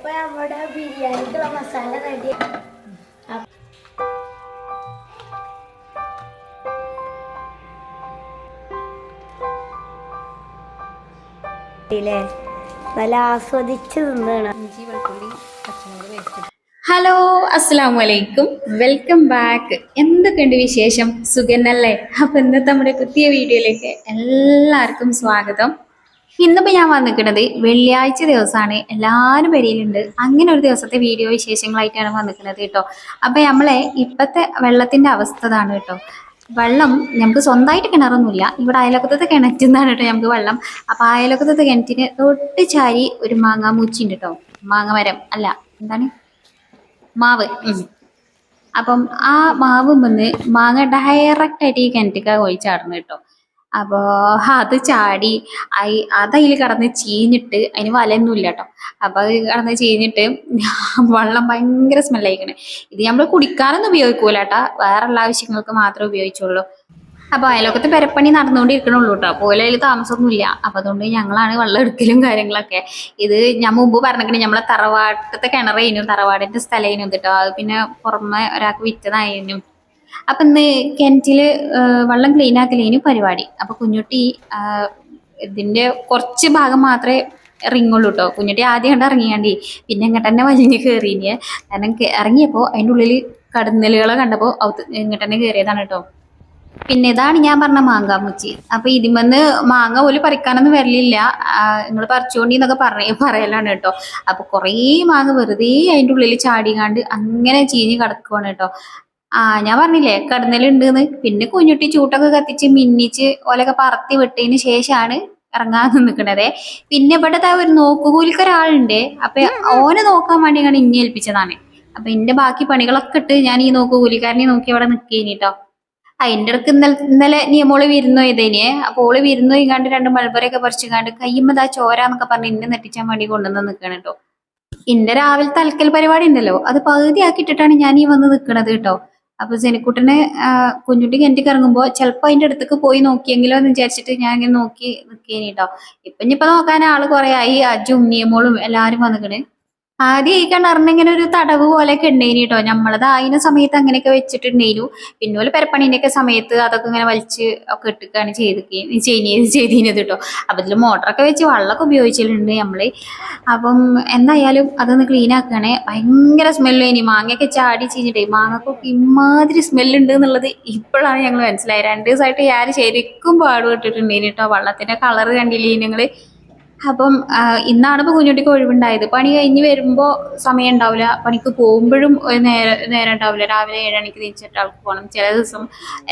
അപ്പൊ നമ്മുടെ ബിരിയാണിക്കുള്ള മസാല റെഡി. നല്ല ആസ്വദിച്ച് തിന്നണം. ഹലോ, അസ്സലാമു അലൈക്കും, വെൽക്കം ബാക്ക്. എന്തൊക്കെയുണ്ട് വിശേഷം? സുഖന്നല്ലേ? അപ്പൊ ഇന്നത്തെ നമ്മുടെ പുതിയ വീഡിയോയിലേക്ക് എല്ലാവർക്കും സ്വാഗതം. ഇന്നിപ്പോ ഞാൻ വന്നിക്കുന്നത് വെള്ളിയാഴ്ച ദിവസമാണ്, എല്ലാവരും പെരയിലുണ്ട്. അങ്ങനെ ഒരു ദിവസത്തെ വീഡിയോ വിശേഷങ്ങളായിട്ടാണ് വന്നിക്കുന്നത് കേട്ടോ. അപ്പൊ നമ്മളെ ഇപ്പത്തെ വെള്ളത്തിന്റെ അവസ്ഥ ഇതാണ് കേട്ടോ. വെള്ളം നമുക്ക് സ്വന്തമായിട്ട് കിണറൊന്നുമില്ല, ഇവിടെ അയലക്കത്തെ കിണറ്റിൽ നിന്നാണ് കേട്ടോ നമുക്ക് വെള്ളം. അപ്പൊ അയലക്കത്തെ കിണറ്റിന് തൊട്ട് ചാരി ഒരു മാങ്ങാ മൂച്ചി ഉണ്ട് കേട്ടോ. മാങ്ങ മരം അല്ല, എന്താണ്, മാവ്. അപ്പം ആ മാവ് വന്ന് മാങ്ങ ഡയറക്റ്റ് ആയിട്ട് ഈ കിണറ്റിക്ക ഒഴിച്ചാടുന്നു കേട്ടോ. അപ്പോ അത് ചാടി അതതിൽ കിടന്ന് ചീഞ്ഞിട്ട്, അതിന് വലയൊന്നുമില്ല കേട്ടോ. അപ്പൊ അത് കിടന്ന് ചീഞ്ഞിട്ട് വെള്ളം ഭയങ്കര സ്മെല്ലായിക്കണേ. ഇത് നമ്മൾ കുടിക്കാനൊന്നും ഉപയോഗിക്കൂല കേട്ടാ, വേറെ ആവശ്യങ്ങൾക്ക് മാത്രമേ ഉപയോഗിച്ചുള്ളൂ. അപ്പൊ അയലൊക്കത്തെ പെരപ്പണി നടന്നുകൊണ്ടിരിക്കണുള്ളൂ കേട്ടോ. പോലെ അതിൽ താമസമൊന്നുമില്ല. അപ്പൊ അതുകൊണ്ട് ഞങ്ങളാണ് വെള്ളം എടുക്കലും കാര്യങ്ങളൊക്കെ. ഇത് ഞാൻ മുമ്പ് പറഞ്ഞിട്ട് നമ്മളെ തറവാട്ടത്തെ കിണറേനു, തറവാടിന്റെ സ്ഥലമായിരുന്നു കേട്ടോ. അത് പിന്നെ പുറമെ ഒരാൾക്ക് വിറ്റതായിരുന്നു. അപ്പൊ ഇന്ന് കിണറ്റില് വെള്ളം ക്ലീൻ ആക്കലേനു പരിപാടി. അപ്പൊ കുഞ്ഞുട്ടി ഇതിന്റെ കുറച്ച് ഭാഗം മാത്രമേ ഇറങ്ങുള്ളൂ കേട്ടോ. കുഞ്ഞുട്ടി ആദ്യം കണ്ട് ഇറങ്ങിയാണ്ടി പിന്നെ ഇങ്ങോട്ട് തന്നെ വലിഞ്ഞ് കയറിയേ. കാരണം ഇറങ്ങിയപ്പോ അതിൻ്റെ ഉള്ളിൽ കടന്നലുകളെ കണ്ടപ്പോ ഇങ്ങോട്ട് തന്നെ കയറിയതാണ് കേട്ടോ. പിന്നെ ഇതാണ് ഞാൻ പറഞ്ഞ മാങ്ങാമുച്ചി. അപ്പൊ ഇതിമെന്ന് മാങ്ങ പോലും പറിക്കാനൊന്നും വരലില്ല, നിങ്ങൾ പറിച്ചുകൊണ്ടിന്നൊക്കെ പറയലാണ് കേട്ടോ. അപ്പൊ കുറേ മാങ്ങ വെറുതെ അതിൻ്റെ ഉള്ളിൽ ചാടികാണ്ട് അങ്ങനെ ചീഞ്ഞ് കിടക്കുവാണ് കേട്ടോ. ഞാൻ പറഞ്ഞില്ലേ കടന്നലുണ്ടെന്ന്. പിന്നെ കുഞ്ഞുട്ടി ചൂട്ടൊക്കെ കത്തിച്ച് മിന്നിച്ച് ഓലൊക്കെ പറത്തി വിട്ടതിന് ശേഷമാണ് ഇറങ്ങാൻ നിൽക്കണതേ. പിന്നെ ഇവിടെ ഒരു നോക്കുകൂലിക്കൊരാളുണ്ട്. അപ്പൊ ഓനെ നോക്കാൻ വേണ്ടിയാണ് ഇനി ഏൽപ്പിച്ചതാണ്. അപ്പൊ എന്റെ ബാക്കി പണികളൊക്കെ ഇട്ട് ഞാൻ ഈ നോക്കുകൂലിക്കാരനെ നോക്കി അവിടെ നിൽക്കേനി കേട്ടോ. അതിന്റെ ഇടക്ക് ഇന്നലെ നിയമോള് വിരുന്നു ഇതേനെ. അപ്പൊ ഓള് വിരുന്നു ഇങ്ങാണ്ട് രണ്ട് മൾബറൊക്കെ പറിച്ചുകാണ്ട് കയ്യുമ്പതാ ചോരാന്നൊക്കെ പറഞ്ഞ് ഇന്നെ നെട്ടിച്ചാൻ വേണ്ടി കൊണ്ടുവന്ന് നിൽക്കണം കേട്ടോ. ഇന്റെ രാവിലത്തെ അലക്കൽ പരിപാടി ഉണ്ടല്ലോ, അത് പകുതിയാക്കിയിട്ടിട്ടാണ് ഞാൻ ഈ വന്ന് നിൽക്കണത് കേട്ടോ. അപ്പൊ ജനിക്കുട്ടനെ കുഞ്ഞുട്ടി കിണറ്റിക്ക് ഇറങ്ങുമ്പോ ചിലപ്പോ അതിന്റെ അടുത്തേക്ക് പോയി നോക്കിയെങ്കിലോ എന്ന് വിചാരിച്ചിട്ട് ഞാൻ ഇങ്ങനെ നോക്കി നിൽക്കേനി കേട്ടോ. ഇനിയിപ്പൊ നോക്കാൻ ആള് കുറെ ആയി. അജും നിയമോളും എല്ലാരും വന്നിക്കണ്. ആദ്യം ഈ കിണറിന് ഒരു തടവ് പോലെയൊക്കെ ഉണ്ടായിന് കേട്ടോ. നമ്മളത് ആയിന സമയത്ത് അങ്ങനെയൊക്കെ വെച്ചിട്ടുണ്ടായിരുന്നു. പിന്നെ ഒരു പെരപ്പണീന്റെ ഒക്കെ സമയത്ത് അതൊക്കെ ഇങ്ങനെ വലിച്ച് ഒക്കെ ഇട്ടിക്കാണ് ചെയ്തിരുന്നത് കേട്ടോ. അപ്പൊ ഇതിൽ മോട്ടറൊക്കെ വെച്ച് വെള്ളമൊക്കെ ഉപയോഗിച്ചിട്ടുണ്ട് നമ്മള്. അപ്പം എന്തായാലും അതൊന്ന് ക്ലീൻ ആക്കുകയാണെ. ഭയങ്കര സ്മെല്ല്. ഇനി മാങ്ങയൊക്കെ ചാടി ചീഞ്ഞിട്ടേ മാങ്ങക്കൊക്കെ ഇമാതിരി സ്മെല്ലുണ്ട് എന്നുള്ളത് ഇപ്പോഴാണ് ഞങ്ങൾ മനസ്സിലായത്. 2 ദിവസമായിട്ട് ഞാൻ ശരിക്കും പാടുപെട്ടിട്ടുണ്ടായിരുന്നു കേട്ടോ. വെള്ളത്തിന്റെ കളറ് കണ്ടില്ലേ നിങ്ങള്. അപ്പം ഇന്നാണ് ഇപ്പൊ കുഞ്ഞുട്ടിക്ക് ഒഴിവുണ്ടായത്. പണി കഴിഞ്ഞ് വരുമ്പോ സമയം ഉണ്ടാവില്ല, പണിക്ക് പോകുമ്പോഴും ഒരു നേരം ഉണ്ടാവില്ല. രാവിലെ 7 മണിക്ക് തിരിച്ചിട്ട് ആൾക്ക് പോകണം. ചില ദിവസം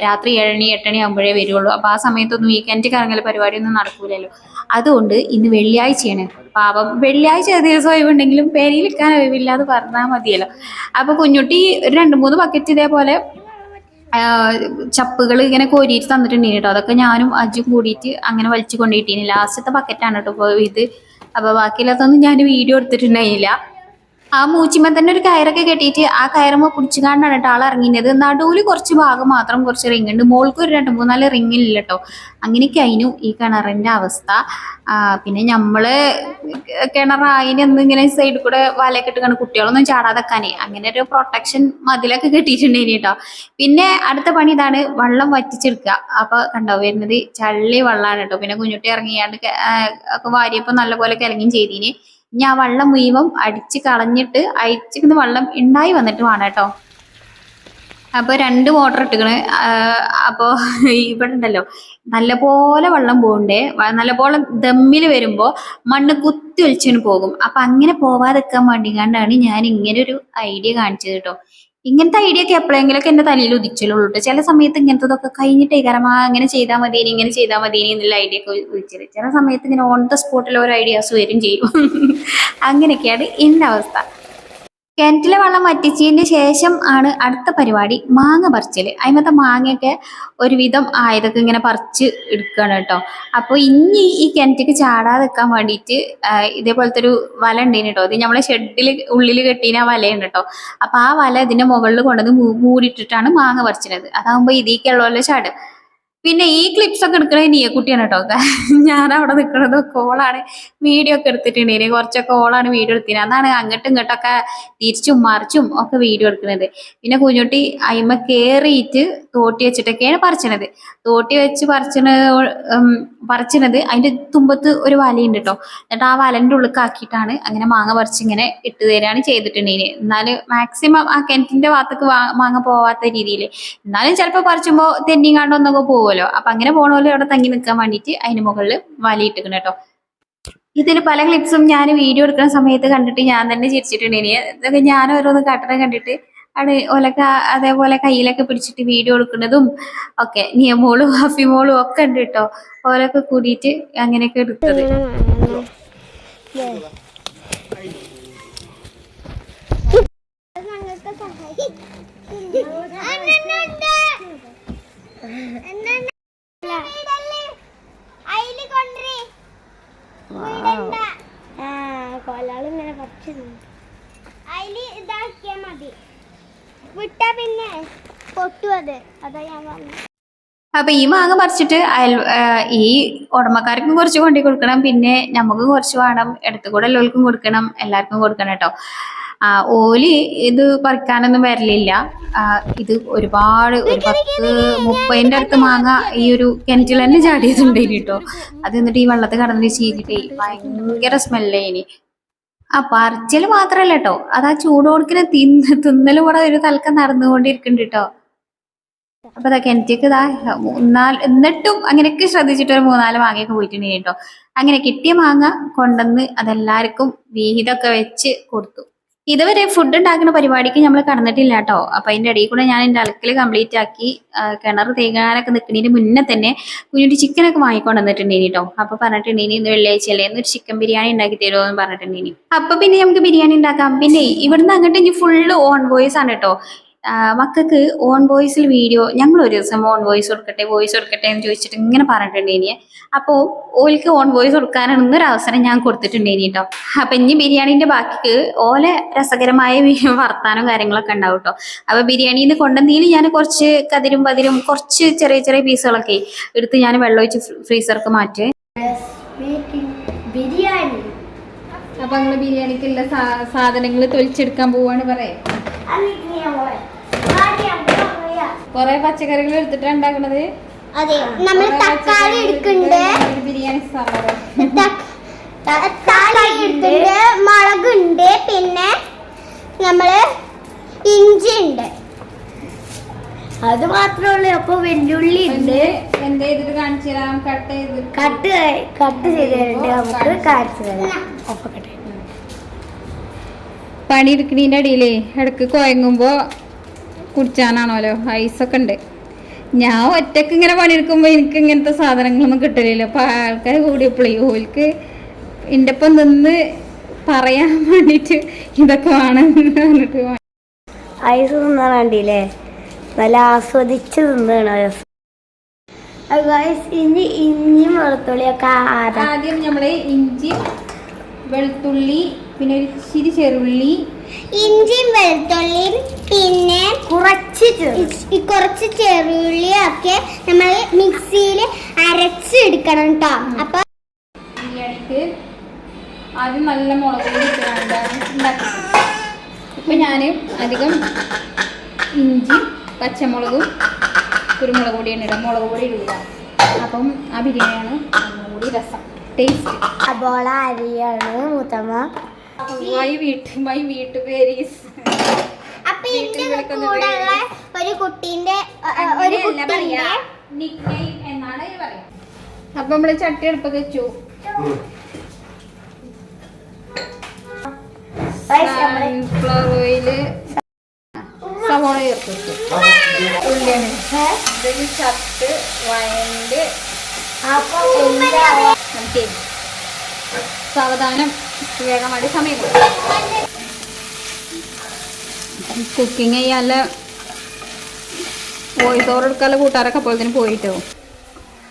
രാത്രി 7 മണി 8 മണി ആകുമ്പോഴേ വരുള്ളൂ. അപ്പൊ ആ സമയത്തൊന്നും വീക്കെൻഡ് കറങ്ങൽ പരിപാടിയൊന്നും നടക്കൂലല്ലോ. അതുകൊണ്ട് ഇന്ന് വെള്ളിയാഴ്ചയാണ്. പാപം വെള്ളിയാഴ്ച ദിവസം ഒഴിവുണ്ടെങ്കിലും പെരയിലിരിക്കാൻ ഒഴിവില്ലാതെ പറഞ്ഞാൽ മതിയല്ലോ. അപ്പൊ കുഞ്ഞുട്ടി ഒരു 2-3 ബക്കറ്റ് ഇതേപോലെ ചപ്പുകൾ ഇങ്ങനെ കോരിയിട്ട് തന്നിട്ടുണ്ടെങ്കിൽ കേട്ടോ. അതൊക്കെ ഞാനും അജും കൂടിയിട്ട് അങ്ങനെ വലിച്ചു കൊണ്ടിട്ടീനി. ലാസ്റ്റത്തെ ബക്കറ്റാണ് കേട്ടോ ഇപ്പോൾ ഇത്. അപ്പൊ ബാക്കിയില്ലാത്തൊന്നും ഞാൻ വീഡിയോ എടുത്തിട്ടുണ്ടായില്ല. ആ മൂച്ചിമ്മ തന്നെ ഒരു കയറൊക്കെ കെട്ടിയിട്ട് ആ കയറുമ്പോ പിടിച്ചുകാണ്ടാണ് കേട്ടോ ആൾ ഇറങ്ങിയത്. നടുവില് കുറച്ച് ഭാഗം മാത്രം കുറച്ച് റിങ് ഉണ്ട്, മോൾക്ക് ഒരു 2-3-4 റിങ്ങില്ല കേട്ടോ. അങ്ങനെയൊക്കെ ആയിരുന്നു ഈ കിണറിന്റെ അവസ്ഥ. പിന്നെ നമ്മള് കിണറായിന് ഇങ്ങനെ സൈഡിൽ കൂടെ വലയൊക്കെ ഇട്ട് കുട്ടികളൊന്നും ചാടാതെക്കാനേ അങ്ങനെ ഒരു പ്രൊട്ടക്ഷൻ മതിലൊക്കെ കെട്ടിയിട്ടുണ്ടായിന് കേട്ടോ. പിന്നെ അടുത്ത പണി ഇതാണ്, വെള്ളം വറ്റിച്ചെടുക്കുക. അപ്പൊ കണ്ടോ വരുന്നത് ചള്ളി വെള്ളമാണ് കേട്ടോ. പിന്നെ കുഞ്ഞുട്ടി ഇറങ്ങിയാണ്ട് ഒക്കെ വാരിയപ്പോ നല്ലപോലെ കലങ്ങിയും ചെയ്തീന്. ഇനി ആ വെള്ളം മുഴുവൻ അടിച്ച് കളഞ്ഞിട്ട് അയച്ചിരിക്കുന്ന വെള്ളം ഉണ്ടായി വന്നിട്ട് വേണം കേട്ടോ. അപ്പൊ 2 മോട്ടർ ഇട്ടിക്കണ്. അപ്പോ ഇവിടെ ഉണ്ടല്ലോ നല്ലപോലെ വെള്ളം പോകണ്ടേ. നല്ലപോലെ ദമ്മിൽ വരുമ്പോ മണ്ണ് കുത്തി ഒലിച്ചിന് പോകും. അപ്പൊ അങ്ങനെ പോവാതെക്കാൻ വേണ്ടിക്കാണ്ടാണ് ഞാൻ ഇങ്ങനെ ഒരു ഐഡിയ കാണിച്ചത് കേട്ടോ. ഇങ്ങനത്തെ ഐഡിയ ഒക്കെ എപ്പോഴെങ്കിലൊക്കെ എന്റെ തലയിൽ ഉദിച്ചുള്ളൂ കേട്ടോ. ചില സമയത്ത് ഇങ്ങനത്തതൊക്കെ കഴിഞ്ഞിട്ടേ കാരണം അങ്ങനെ ചെയ്താൽ മതിയേനി ഇങ്ങനെ ചെയ്താൽ മതിയേനി എന്നുള്ള ഐഡിയ ഒക്കെ ഉദിച്ചത്. ചില സമയത്ത് ഇങ്ങനെ ഓൺ ദ സ്പോട്ടിൽ ഓരോ ഐഡിയാസ് വരും ചെയ്യും. അങ്ങനെയൊക്കെയാണ് എന്റെ അവസ്ഥ. കിണറ്റിലെ വെള്ളം വറ്റിച്ചതിന് ശേഷം ആണ് അടുത്ത പരിപാടി മാങ്ങ പറിച്ചല്. അതിമത്തെ മാങ്ങയൊക്കെ ഒരുവിധം ആയതൊക്കെ ഇങ്ങനെ പറിച്ച് എടുക്കുകയാണ് കേട്ടോ. അപ്പോൾ ഇനി ഈ കിണറ്റിക്ക് ചാടാതെ വെക്കാൻ വേണ്ടിയിട്ട് ഇതേപോലത്തെ ഒരു വല ഉണ്ടേന് കേട്ടോ. ഇത് നമ്മളെ ഷെഡിൽ ഉള്ളിൽ കെട്ടീന ആ വലയുണ്ട് കേട്ടോ. അപ്പൊ ആ വല ഇതിന്റെ മുകളിൽ കൊണ്ടുവന്ന് മൂടിയിട്ടിട്ടാണ് മാങ്ങ പറിച്ചിരുന്നത്. അതാകുമ്പോ ഇതിലേക്കുള്ള ചാട്. പിന്നെ ഈ ക്ലിപ്സ് ഒക്കെ എടുക്കണത് നീയക്കുട്ടിയാണ് കേട്ടോ. ഞാൻ അവിടെ നിൽക്കണത് കോളാണ് വീഡിയോ ഒക്കെ എടുത്തിട്ടുണ്ടെങ്കിൽ കുറച്ചൊക്കെ ഓളാണ് വീഡിയോ എടുത്തിന്. അതാണ് അങ്ങോട്ടും ഇങ്ങോട്ടൊക്കെ തിരിച്ചും മറിച്ചും ഒക്കെ വീഡിയോ എടുക്കുന്നത്. പിന്നെ കുഞ്ഞുട്ടി അയിമ കേറിയിട്ട് തോട്ടി വെച്ചിട്ടൊക്കെയാണ് പറിച്ചണത്. തോട്ടി വെച്ച് പറിച്ചണത് അതിന്റെ തുമ്പത്ത് ഒരു വലയുണ്ട് കേട്ടോ. എന്നിട്ട് ആ വലന്റെ ഉള്ളിക്കാക്കിയിട്ടാണ് അങ്ങനെ മാങ്ങ പറിച്ച് ഇങ്ങനെ ഇട്ട് തരാണ് ചെയ്തിട്ടുണ്ടെങ്കിൽ. എന്നാല് മാക്സിമം ആ കിണറ്റിന്റെ ഭാഗത്തേക്ക് മാങ്ങ പോവാത്ത രീതിയിൽ. എന്നാലും ചിലപ്പോൾ പറിച്ചുമ്പോൾ തെന്നിങ്ങാണ്ട് ഒന്നൊക്കെ പോകുമല്ലോ. അപ്പൊ അങ്ങനെ പോണ പോലെ അവിടെ തങ്ങി നിൽക്കാൻ വേണ്ടിയിട്ട് അതിന് മുകളിൽ വലയിട്ടിക്കണം കേട്ടോ. ഇതിൽ പല ക്ലിപ്സും ഞാൻ വീഡിയോ എടുക്കുന്ന സമയത്ത് കണ്ടിട്ട് ഞാൻ തന്നെ ചിരിച്ചിട്ടുണ്ട്. ഇതൊക്കെ ഞാൻ ഓരോന്ന് കാട്ടണം കണ്ടിട്ട് ആണ് ഓലൊക്കെ അതേപോലെ കയ്യിലൊക്കെ പിടിച്ചിട്ട് വീഡിയോ എടുക്കുന്നതും ഒക്കെ. നിയമോളും ഹഫിമോളും ഒക്കെ ഉണ്ട് കേട്ടോ. ഓലൊക്കെ കൂടിയിട്ട് അങ്ങനെയൊക്കെ എടുത്തത്. കൊലാളിങ്ങനെ ഇതാക്കിയാ മതി, വിട്ടാ പിന്നെ പൊട്ടു. അതാ ഞാൻ പറഞ്ഞു. അപ്പൊ ഈ മാങ്ങ പറിച്ചിട്ട് ഈ ഉടമക്കാർക്കും കുറച്ച് കൊണ്ടു കൊടുക്കണം, പിന്നെ നമുക്കും കുറച്ച് വേണം, എടുത്തു കൂടെ എല്ലാവർക്കും കൊടുക്കണം, എല്ലാവർക്കും കൊടുക്കണം കേട്ടോ. ഓല് ഇത് പറിക്കാനൊന്നും വരലില്ല. ഇത് ഒരുപാട് ഒരു 10-30 അടുത്ത് മാങ്ങ ഈ ഒരു കിണറ്റിൽ തന്നെ ചാടിയതുണ്ടായിന് കേട്ടോ. അത് എന്നിട്ട് ഈ വെള്ളത്തിൽ കടന്നിട്ട് ചീറ്റിട്ടേ ഭയങ്കര സ്മെല്ലേനി. പറിച്ചല് മാത്രല്ല കേട്ടോ, അതാ ചൂട് കൊടുക്കുന്ന തിന്നലും കൂടെ ഒരു തലക്കം നടന്നുകൊണ്ടിരിക്കുന്നുണ്ട് കേട്ടോ. അപ്പൊ അതാ കിണറ്റിക്ക് എന്നിട്ടും അങ്ങനെയൊക്കെ ശ്രദ്ധിച്ചിട്ട് ഒരു 3-4 മാങ്ങയൊക്കെ പോയിട്ടുണ്ട് കേട്ടോ. അങ്ങനെ കിട്ടിയ മാങ്ങ കൊണ്ടുവന്ന് അതെല്ലാവർക്കും വീതമൊക്കെ വെച്ച് കൊടുത്തു. ഇതുവരെ ഫുഡ് ഉണ്ടാക്കുന്ന പരിപാടിക്ക് നമ്മൾ കടന്നിട്ടില്ല കേട്ടോ. അപ്പൊ അതിന്റെ ഇടയിൽ കൂടെ ഞാൻ എന്റെ അലക്കല് കംപ്ലീറ്റ് ആക്കി. കിണർ തേങ്ങാനൊക്കെ നിൽക്കുന്നതിന് മുന്നേ തന്നെ കുഞ്ഞുട്ടി ചിക്കനൊക്കെ വാങ്ങിക്കൊണ്ട് വന്നിട്ടുണ്ടേനി കേട്ടോ. അപ്പൊ പറഞ്ഞിട്ടുണ്ടെങ്കിൽ ഇന്ന് വെള്ളിയാഴ്ചയല്ലേ, എന്നൊരു ചിക്കൻ ബിരിയാണി ഉണ്ടാക്കി തരുമോ എന്ന് പറഞ്ഞിട്ടുണ്ടേനി. അപ്പൊ പിന്നെ നമുക്ക് ബിരിയാണി ഉണ്ടാക്കാം. പിന്നെ ഇവിടുന്ന് അങ്ങോട്ട് ഇനി ഫുള്ള് ഓൺ വോയിസ് ആണ് കേട്ടോ. മക്കൾക്ക് ഓൺ വോയിസിൽ വീഡിയോ ഞങ്ങൾ ഒരു ദിവസം ഓൺ വോയിസ് കൊടുക്കട്ടെ എന്ന് ചോദിച്ചിട്ട് ഇങ്ങനെ പറഞ്ഞിട്ടുണ്ടേനി. അപ്പോൾ ഓൽക്ക് ഓൺ വോയിസ് കൊടുക്കാനാണ് ഇന്നൊരു അവസരം ഞാൻ കൊടുത്തിട്ടുണ്ടേനി കേട്ടോ. അപ്പൊ ഇനി ബിരിയാണിന്റെ ബാക്കിക്ക് ഓലെ രസകരമായ വർത്താനം കാര്യങ്ങളൊക്കെ ഉണ്ടാവും കേട്ടോ. അപ്പൊ ബിരിയാണിന്ന് കൊണ്ടുവന്നതിൽ ഞാൻ കുറച്ച് കതിരും പതിരും കുറച്ച് ചെറിയ ചെറിയ പീസുകളൊക്കെ എടുത്ത് ഞാൻ വെള്ളമൊഴിച്ച് ഫ്രീസർക്ക് മാറ്റി. ബിരിയാണി. അപ്പൊ നിങ്ങള് ബിരിയാണിക്കുള്ള സാധനങ്ങൾ തൊലിച്ചെടുക്കാൻ പോവാണ് പറയാം. കൊറേ പച്ചക്കറികൾ എടുത്തിട്ടാണ് ഉണ്ടാക്കണത്. അതെ, നമ്മൾ തക്കാളി എടുക്കുന്നുണ്ട്, ബിരിയാണി തക്കാളി എടുത്തിട്ടുണ്ട്, മുളകുണ്ട്, പിന്നെ നമ്മള് ഇഞ്ചി ഉണ്ട്. അത് മാത്രമേ ഉള്ളൂ. അപ്പൊ വെല്ലുള്ളി ഉണ്ട്. എന്താ ചെയ്തിട്ട് കാണിച്ചു തരാം. കട്ട് ചെയ്തിട്ടുണ്ട്. നമുക്ക് കാണിച്ചു തരാം. പണിയെടുക്കണീൻ്റെ അടിയിലേ ഇടക്ക് കുഴങ്ങുമ്പോ കുടിച്ചാനാണല്ലോ ഐസൊക്കെ ഉണ്ട്. ഞാൻ ഒറ്റക്ക് ഇങ്ങനെ പണിയെടുക്കുമ്പോൾ എനിക്ക് ഇങ്ങനത്തെ സാധനങ്ങളൊന്നും കിട്ടലില്ല. അപ്പൊ ആൾക്കാർ കൂടിയപ്പോഴേ ഓൽക്ക് എൻ്റെ ഒപ്പം നിന്ന് പറയാൻ വേണ്ടിട്ട് ഇതൊക്കെ വേണമെന്ന് പറഞ്ഞിട്ട് ഐസ് തിന്നാൻ വേണ്ടിയില്ലേ, നല്ല ആസ്വദിച്ച് തിന്നാണ്. ഇനി ഇഞ്ചിയും വെളുത്തുള്ളിയൊക്കെ ആദ്യം നമ്മള് ഇഞ്ചി വെളുത്തുള്ളി പിന്നെ ഒരു ഇച്ചിരി ചെറുള്ളി, ഇഞ്ചിയും വെളുത്തുള്ളിയും പിന്നെ കുറച്ച് ചെറുള്ളിയൊക്കെ നമ്മൾ മിക്സിയിൽ അരച്ചെടുക്കണം കേട്ടോ. അപ്പൊ ബിരിയാണിക്ക് ആദ്യം നല്ല മുളക് പൊടി ഉണ്ടാക്കി. ഇപ്പൊ ഞാൻ അധികം ഇഞ്ചി പച്ചമുളകും കുരുമുളക് പൊടിയാണ് ഇടാം, മുളക് പൊടി ഇടില്ല. അപ്പം ആ ബിരിയാണിയാണ് ഒന്നുകൂടി രസം, ടേസ്റ്റ്. അപ്പോൾ അരിയാണ് മൂത്തമ്മ. മൈ വീട്ടുപേര്. അപ്പൊ ഇതിന്റെ കൂടെയുള്ള ഒരു കുട്ടീന്റെ എന്നാണ് പറയാം. അപ്പൊ നമ്മള് ചട്ടി അടുപ്പൊക്കെ വെച്ചു. സൺഫ്ലവർ ഓയില്, സവോള ചേർത്ത് ഉള്ളിയാണ് ചത്ത് വയണ്ട്. നമുക്ക് സാവധാനം വേഗം വേണ്ടി സമയം കുക്കിങ് ചെയ്യാനുള്ള വോയിസ് ഓവർ എടുക്കാനുള്ള കൂട്ടുകാരൊക്കെ അപ്പോൾ തന്നെ പോയിട്ടോ.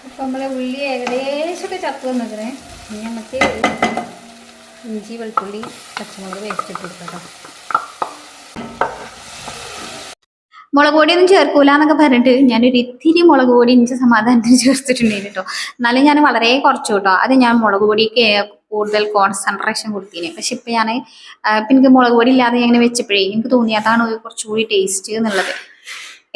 അപ്പം നമ്മളെ ഉള്ളി ഏകദേശമൊക്കെ ചത്ത് വന്നിക്കണേ. ഇനി നമുക്ക് ഇഞ്ചി വെളുത്തുള്ളി പച്ചമുളക് വേസ്റ്റ് ഇട്ട് കൊടുക്കാം. മുളക് പൊടിയൊന്നും ചേർക്കൂല എന്നൊക്കെ പറഞ്ഞിട്ട് ഞാനൊരു ഇത്തിരി മുളക് പൊടി എനിക്ക് സമാധാനത്തിന് ചേർത്തിട്ടുണ്ടായിരുന്നു കേട്ടോ. എന്നാലും ഞാൻ വളരെ കുറച്ചു കേട്ടോ. അത് ഞാൻ മുളക് പൊടിക്ക് കൂടുതൽ കോൺസെൻട്രേഷൻ കൊടുത്തിന്. പക്ഷെ ഇപ്പം ഞാൻ ഇപ്പം എനിക്ക് മുളക് പൊടി ഇല്ലാതെ ഞാൻ ഇങ്ങനെ വെച്ചപ്പോഴേ എനിക്ക് തോന്നി അതാണ് കുറച്ചുകൂടി ടേസ്റ്റ് എന്നുള്ളത്.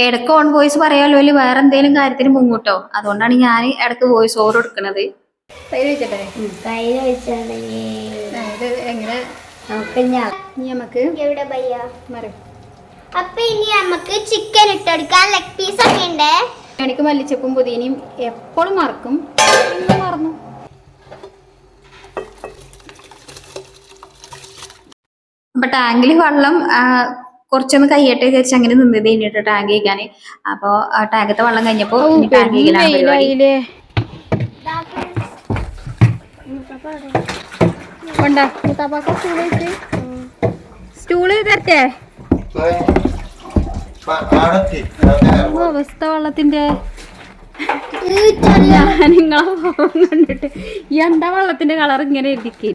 ഇടയ്ക്ക് ഓൺ വോയിസ് പറയാമല്ലോ, അല്ലെങ്കിൽ വേറെ എന്തെങ്കിലും കാര്യത്തിന് മുങ്ങൂട്ടോ. അതുകൊണ്ടാണ് ഞാൻ ഇടയ്ക്ക് വോയിസ് ഓവർ കൊടുക്കുന്നത്. തൈര് വെച്ചിട്ടേ തൈര് വെച്ചാണെങ്കിൽ എങ്ങനെ നമുക്ക് എവിടെ ഭയ്യ മരം. അപ്പൊ ഇനി നമുക്ക് ചിക്കൻ ഇട്ടെടുക്കാൻ ലെഗ് പീസ് ഒക്കെ ഉണ്ട്. എനിക്ക് മല്ലിച്ചപ്പും പുതിനയും എപ്പോഴും മറക്കും, ഇന്ന് മറന്നു. അപ്പൊ ടാങ്കിൽ വെള്ളം കുറച്ചൊന്ന് കയ്യട്ടെ വിചാരിച്ച് അങ്ങനെ നിന്നത് കഴിഞ്ഞിട്ട് ടാങ്ക് കഴിക്കാൻ. അപ്പൊ ടാങ്കത്തെ വെള്ളം കഴിഞ്ഞപ്പോ ടാങ്ക് കഴിക്കലാണ് പരിപാടി. സ്റ്റൂള് തരട്ടെ? അവസ്ഥ വെള്ളത്തിന്റെ നിങ്ങളെ കണ്ടിട്ട് എന്താ വെള്ളത്തിന്റെ കളർ ഇങ്ങനെ ഇരിക്കും.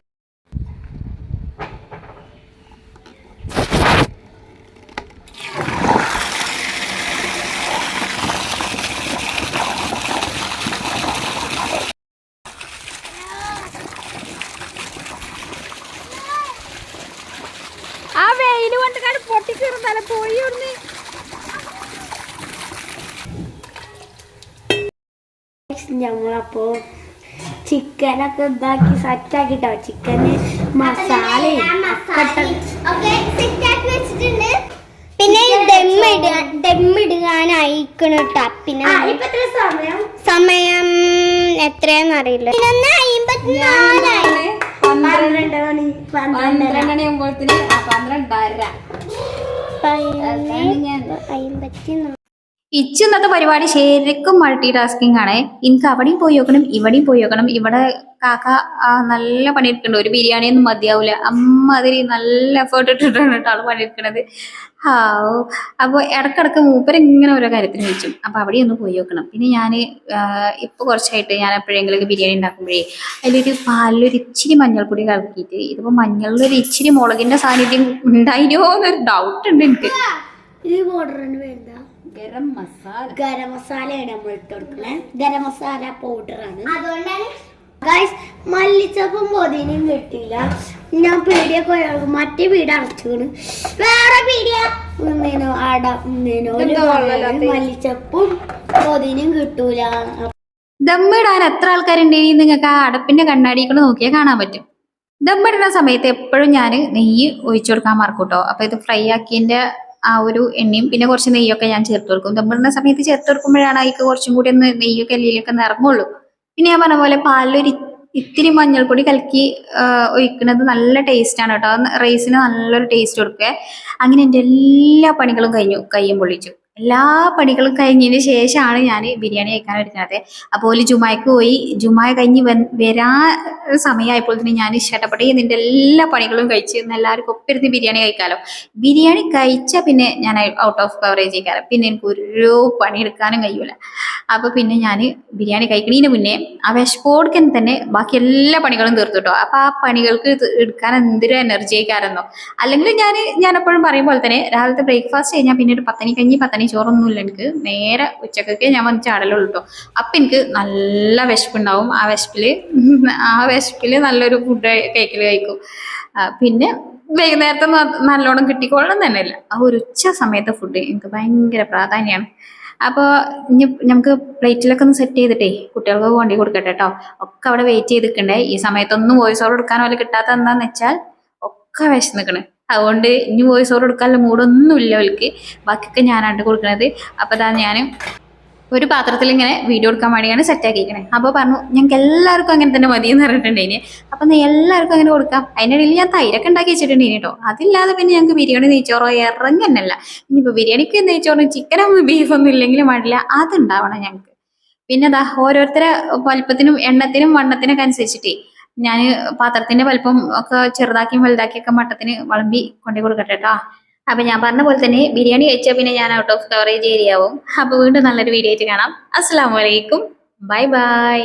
ആ വെയില് കൊണ്ട് കണ്ട് പൊട്ടിക്കീറുന്നല്ല പോയി ഒന്ന്. ഞങ്ങളപ്പോ ചിക്കനൊക്കെ ഇതാക്കി സെറ്റാക്കിട്ടോ. ചിക്കന് മസാലയും പിന്നെ ദമ്മിടാനായിക്കണ കേട്ടോ. പിന്നെ സമയം എത്രയാന്ന് അറിയില്ല. 12 ഇച്ചു ഇന്നത്തെ പരിപാടി ശരിക്കും മൾട്ടി ടാസ്കിങ് ആണ്. എനിക്ക് അവിടെയും പോയി നോക്കണം, ഇവിടെയും പോയി നോക്കണം. ഇവിടെ കാക്ക നല്ല പണിയെടുക്കുന്നുണ്ട്. ഒരു ബിരിയാണി ഒന്നും മതിയാവൂല, അതിൽ നല്ല എഫേർട്ട് ഇട്ടിട്ടാണ് കേട്ടോ ആള് പണിയെടുക്കണത്. അപ്പോൾ ഇടക്കിടക്ക് മൂപ്പര് ഇങ്ങനെ ഓരോ കാര്യത്തിന് വെച്ചു. അപ്പൊ അവിടെ ഒന്ന് പോയി നോക്കണം. പിന്നെ ഞാൻ ഇപ്പൊ കുറച്ചായിട്ട് ഞാൻ എപ്പോഴെങ്കിലും ബിരിയാണി ഉണ്ടാക്കുമ്പോഴേ അതിലൊരു പാലിലൊരു ഇച്ചിരി മഞ്ഞൾപ്പൊടി കലക്കിയിട്ട്, ഇതിപ്പോ മഞ്ഞളിലൊരു ഇച്ചിരി മുളകിന്റെ സാന്നിധ്യം ഉണ്ടായിരോ എന്നൊരു ഡൗട്ട് ഉണ്ട് എനിക്ക്. ഗരം മസാലയാണ് നമ്മൾ ഇട്ട് കൊടുക്കുന്നത്. ഗരം മസാല പൗഡറാണ്. അതുകൊണ്ടാണ് മല്ലിച്ചപ്പും പൊതിനയും കിട്ടിയില്ല. ഞാൻ പീടിയൊക്കെ മറ്റേ പീട് അടച്ചു, വേറെ പീടിയ മല്ലിച്ചപ്പും പൊതിനയും കിട്ടൂല. ദമ്മിടാൻ എത്ര ആൾക്കാരുണ്ട് നിങ്ങൾക്ക് ആ അടപ്പിന്റെ കണ്ണാടിക്കൂടെ നോക്കിയാൽ കാണാൻ പറ്റും. ദമ്മിടുന്ന സമയത്ത് എപ്പോഴും ഞാൻ നെയ്യ് ഒഴിച്ചു കൊടുക്കാൻ മറക്കൂട്ടോ. അപ്പൊ ഇത് ഫ്രൈ ആക്കിയതിന്റെ ആ ഒരു എണ്ണയും പിന്നെ കുറച്ച് നെയ്യൊക്കെ ഞാൻ ചേർത്ത് കൊടുക്കും. ദമ്മിടുന്ന സമയത്ത് ചേർത്ത് കൊടുക്കുമ്പോഴാണ് അതിക്ക് കുറച്ചും കൂടി ഒന്ന് നെയ്യൊക്കെ എല്ലിയിലൊക്കെ നിറങ്ങുള്ളൂ. പിന്നെ ഞാൻ പറഞ്ഞ പോലെ പാലിലൊരു ഇത്തിരി മഞ്ഞൾപ്പൊടി കലക്കി ഒഴിക്കുന്നത് നല്ല ടേസ്റ്റാണ് കേട്ടോ. റൈസിന് നല്ലൊരു ടേസ്റ്റ് കൊടുക്കുക. അങ്ങനെ എൻ്റെ എല്ലാ പണികളും കയ്യും പൊള്ളിച്ചു. എല്ലാ പണികളും കഴിഞ്ഞതിന് ശേഷമാണ് ഞാൻ ബിരിയാണി കഴിക്കാൻ എടുക്കുന്നത്. അപ്പോൾ ജുമായ്ക്ക് പോയി. ജുമായ കഴിഞ്ഞ് വരാൻ സമയമായപ്പോൾ തന്നെ ഞാൻ ഇഷ്ടപ്പെട്ടെ നിന്റെ എല്ലാ പണികളും കഴിച്ച് എല്ലാവർക്കും ഒപ്പിരുന്ന് ബിരിയാണി കഴിക്കാമല്ലോ. ബിരിയാണി കഴിച്ചാൽ പിന്നെ ഞാൻ ഔട്ട് ഓഫ് കവറേജ് കഴിക്കാറ്. പിന്നെ എനിക്ക് ഒരു പണിയെടുക്കാനും കഴിയൂല. അപ്പൊ പിന്നെ ഞാൻ ബിരിയാണി കഴിക്കണതിന് മുന്നേ ആ വിശപ്പോടുക്കൻ തന്നെ ബാക്കി എല്ലാ പണികളും തീർത്തു കേട്ടോ. അപ്പൊ ആ പണികൾക്ക് എടുക്കാൻ എന്തൊരു എനർജി ആയിക്കാരെന്നോ. അല്ലെങ്കിൽ ഞാൻ എപ്പോഴും പറയും പോലെ തന്നെ രാവിലത്തെ ബ്രേക്ക്ഫാസ്റ്റ് കഴിഞ്ഞാൽ പിന്നെ ഒരു 10 കഞ്ഞി 10 ചോറൊന്നുമില്ല. എനിക്ക് നേരെ ഉച്ചക്കൊക്കെ ഞാൻ വന്ന് ചാടലുള്ളൂ കേട്ടോ. അപ്പൊ എനിക്ക് നല്ല വിശപ്പുണ്ടാവും. ആ വിശപ്പില് നല്ലൊരു ഫുഡ് കഴിക്കും. പിന്നെ വൈകുന്നേരത്തെ നല്ലോണം കിട്ടിക്കോളണം തന്നെയല്ല, ആ ഒരു ഉച്ച സമയത്തെ ഫുഡ് എനിക്ക് ഭയങ്കര പ്രാധാന്യമാണ്. അപ്പോൾ ഇനി നമുക്ക് പ്ലേറ്റിലൊക്കെ ഒന്ന് സെറ്റ് ചെയ്തിട്ടേ കുട്ടികൾക്ക് കൊണ്ടു കൊടുക്കട്ടെ കേട്ടോ. ഒക്കെ അവിടെ വെയിറ്റ് ചെയ്തിട്ടുണ്ടേ. ഈ സമയത്തൊന്നും വോയിസ് ഓവർ എടുക്കാൻ പോലെ കിട്ടാത്ത എന്താന്ന് വെച്ചാൽ ഒക്കെ വിശന്നിക്കണ്. അതുകൊണ്ട് ഇനി വോയിസ് ഓവർ എടുക്കാനുള്ള മൂടൊന്നും ഇല്ല അവർക്ക്. ബാക്കിയൊക്കെ ഞാനാണ് കൊടുക്കണത്. അപ്പോൾ അതാ ഞാൻ ഒരു പാത്രത്തിൽ ഇങ്ങനെ വീഡിയോ എടുക്കാൻ വേണ്ടിയാണ് സെറ്റാക്കിയിരിക്കണേ. അപ്പോൾ പറഞ്ഞു ഞങ്ങൾക്ക് എല്ലാവർക്കും അങ്ങനെ തന്നെ മതി എന്ന് പറഞ്ഞിട്ടുണ്ടേന്. അപ്പം എല്ലാവർക്കും അങ്ങനെ കൊടുക്കാം. അതിനിടയിൽ ഞാൻ തൈരൊക്കെ ഉണ്ടാക്കി വെച്ചിട്ടുണ്ടേന് കേട്ടോ. അതില്ലാതെ പിന്നെ ഞങ്ങൾക്ക് ബിരിയാണി നെയ്ച്ചോറോ ഇറങ്ങന്നല്ല. ഇനിയിപ്പോൾ ബിരിയാണിക്ക് നെയ്ച്ചോറും ചിക്കനും ബീഫൊന്നും ഇല്ലെങ്കിലും വേണ്ടില്ല, അതുണ്ടാവണം ഞങ്ങൾക്ക്. പിന്നെ അതാ ഓരോരുത്തരെ വലിപ്പത്തിനും എണ്ണത്തിനും വണ്ണത്തിനൊക്കെ അനുസരിച്ചിട്ടേ ഞാൻ പാത്രത്തിന്റെ വലിപ്പം ഒക്കെ ചെറുതാക്കിയും വലുതാക്കിയൊക്കെ മട്ടത്തിന് വിളമ്പി കൊണ്ടു കൊടുക്കട്ടെ കേട്ടോ. അപ്പൊ ഞാൻ പറഞ്ഞ പോലെ തന്നെ ബിരിയാണി കഴിച്ചാൽ പിന്നെ ഞാൻ ഔട്ട് ഓഫ് കവറേജ് ഏരിയ ആവും. അപ്പൊ വീണ്ടും നല്ലൊരു വീഡിയോ ആയിട്ട് കാണാം. അസ്സലാമു അലൈക്കും, ബൈ ബൈ.